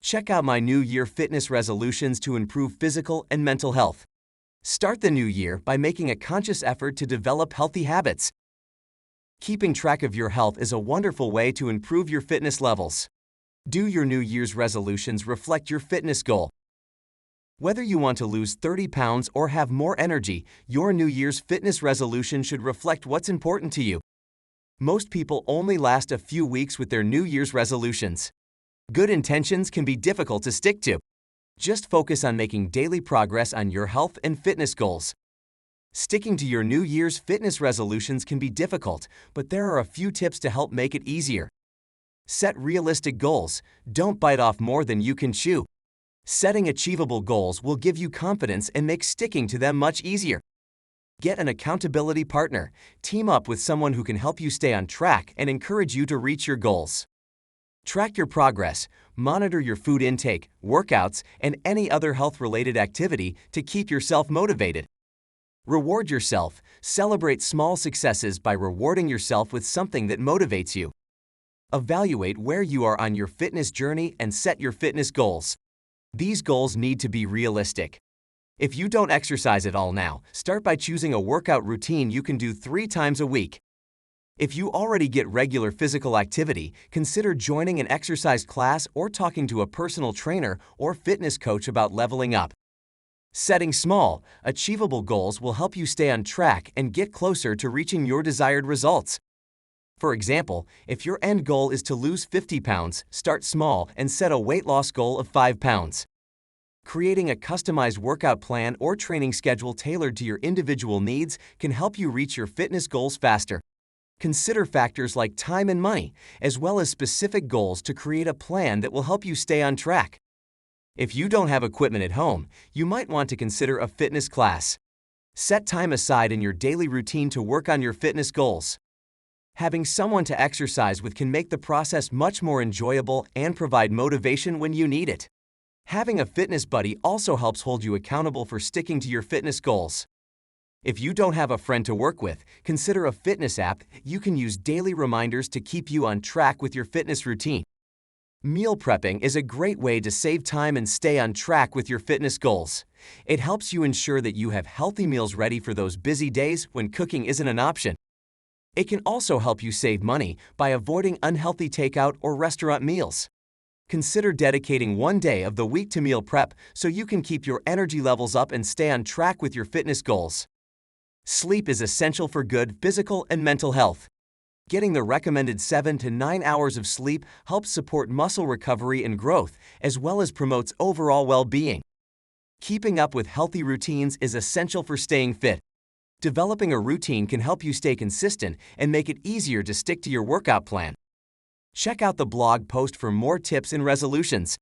Check out my New Year fitness resolutions to improve physical and mental health. Start the new year by making a conscious effort to develop healthy habits. Keeping track of your health is a wonderful way to improve your fitness levels. Do your New Year's resolutions reflect your fitness goal? Whether you want to lose 30 pounds or have more energy, your New Year's fitness resolution should reflect what's important to you. Most people only last a few weeks with their New Year's resolutions. Good intentions can be difficult to stick to. Just focus on making daily progress on your health and fitness goals. Sticking to your New Year's fitness resolutions can be difficult, but there are a few tips to help make it easier. Set realistic goals. Don't bite off more than you can chew. Setting achievable goals will give you confidence and make sticking to them much easier. Get an accountability partner. Team up with someone who can help you stay on track and encourage you to reach your goals. Track your progress, monitor your food intake, workouts, and any other health-related activity to keep yourself motivated. Reward yourself. Celebrate small successes by rewarding yourself with something that motivates you. Evaluate where you are on your fitness journey and set your fitness goals. These goals need to be realistic. If you don't exercise at all now, start by choosing a workout routine you can do 3 times a week. If you already get regular physical activity, consider joining an exercise class or talking to a personal trainer or fitness coach about leveling up. Setting small, achievable goals will help you stay on track and get closer to reaching your desired results. For example, if your end goal is to lose 50 pounds, start small and set a weight loss goal of 5 pounds. Creating a customized workout plan or training schedule tailored to your individual needs can help you reach your fitness goals faster. Consider factors like time and money, as well as specific goals to create a plan that will help you stay on track. If you don't have equipment at home, you might want to consider a fitness class. Set time aside in your daily routine to work on your fitness goals. Having someone to exercise with can make the process much more enjoyable and provide motivation when you need it. Having a fitness buddy also helps hold you accountable for sticking to your fitness goals. If you don't have a friend to work with, consider a fitness app. You can use daily reminders to keep you on track with your fitness routine. Meal prepping is a great way to save time and stay on track with your fitness goals. It helps you ensure that you have healthy meals ready for those busy days when cooking isn't an option. It can also help you save money by avoiding unhealthy takeout or restaurant meals. Consider dedicating one day of the week to meal prep so you can keep your energy levels up and stay on track with your fitness goals. Sleep is essential for good physical and mental health. Getting the recommended 7 to 9 hours of sleep helps support muscle recovery and growth, as well as promotes overall well-being. Keeping up with healthy routines is essential for staying fit. Developing a routine can help you stay consistent and make it easier to stick to your workout plan. Check out the blog post for more tips and resolutions.